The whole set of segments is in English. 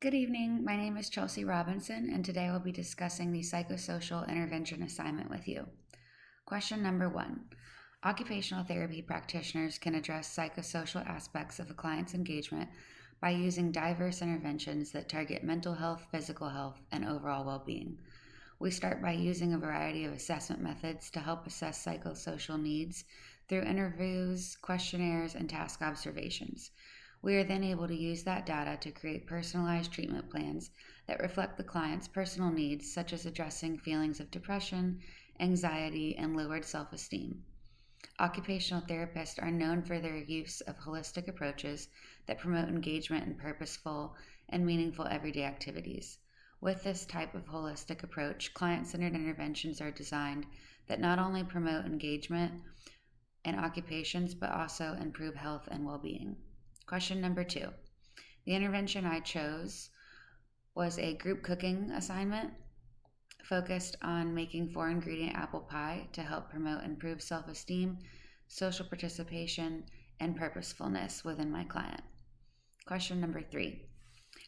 Good evening. My name is Chelsea Robinson, and today we'll be discussing the psychosocial intervention assignment with you. Question number 1. Occupational therapy practitioners can address psychosocial aspects of a client's engagement by using diverse interventions that target mental health, physical health, and overall well being. We start by using a variety of assessment methods to help assess psychosocial needs through interviews, questionnaires, and task observations. We are then able to use that data to create personalized treatment plans that reflect the client's personal needs, such as addressing feelings of depression, anxiety, and lowered self esteem. Occupational therapists are known for their use of holistic approaches that promote engagement in purposeful and meaningful everyday activities. With this type of holistic approach, client centered interventions are designed that not only promote engagement in occupations but also improve health and well being. Question number 2. The intervention I chose was a group cooking assignment focused on making 4-ingredient apple pie to help promote improved self esteem, social participation, and purposefulness within my client. Question number 3.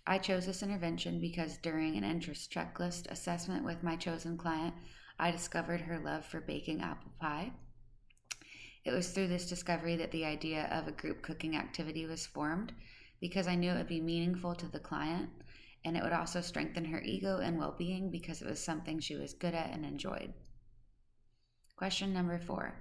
I chose this intervention because during an interest checklist assessment with my chosen client, I discovered her love for baking apple pie. It was through this discovery that the idea of a group cooking activity was formed because I knew it would be meaningful to the client and it would also strengthen her ego and well being because it was something she was good at and enjoyed. Question number 4.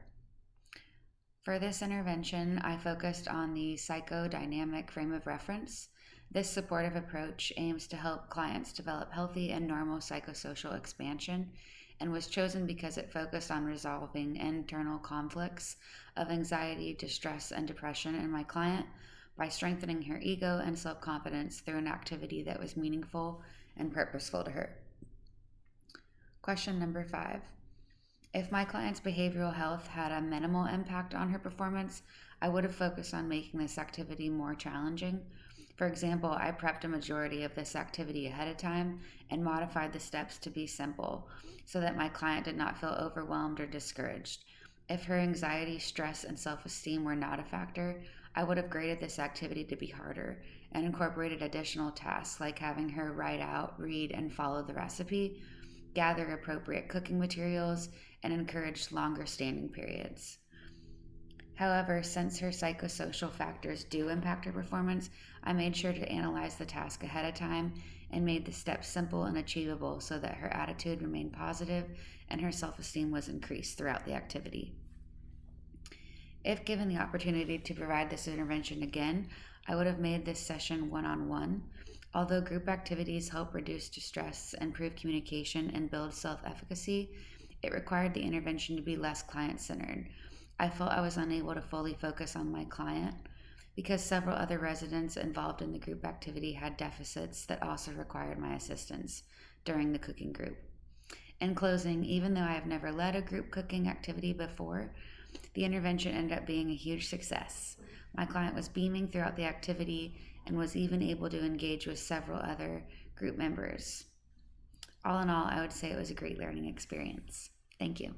For this intervention, I focused on the psychodynamic frame of reference. This supportive approach aims to help clients develop healthy and normal psychosocial expansion and was chosen because it focused on resolving internal conflicts of anxiety, distress, and depression in my client by strengthening her ego and self confidence through an activity that was meaningful and purposeful to her. Question number 5. If my client's behavioral health had a minimal impact on her performance, I would have focused on making this activity more challenging. For example, I prepped a majority of this activity ahead of time and modified the steps to be simple so that my client did not feel overwhelmed or discouraged. If her anxiety, stress, and self esteem were not a factor, I would have graded this activity to be harder and incorporated additional tasks like having her write out, read, and follow the recipe, gather appropriate cooking materials, and encourage longer standing periods. However, since her psychosocial factors do impact her performance, I made sure to analyze the task ahead of time and made the steps simple and achievable so that her attitude remained positive and her self esteem was increased throughout the activity. If given the opportunity to provide this intervention again, I would have made this session one-on-one. Although group activities help reduce distress, improve communication, and build self efficacy, it required the intervention to be less client centered. I felt I was unable to fully focus on my client because several other residents involved in the group activity had deficits that also required my assistance during the cooking group. In closing, even though I have never led a group cooking activity before, the intervention ended up being a huge success. My client was beaming throughout the activity and was even able to engage with several other group members. All in all, I would say it was a great learning experience. Thank you.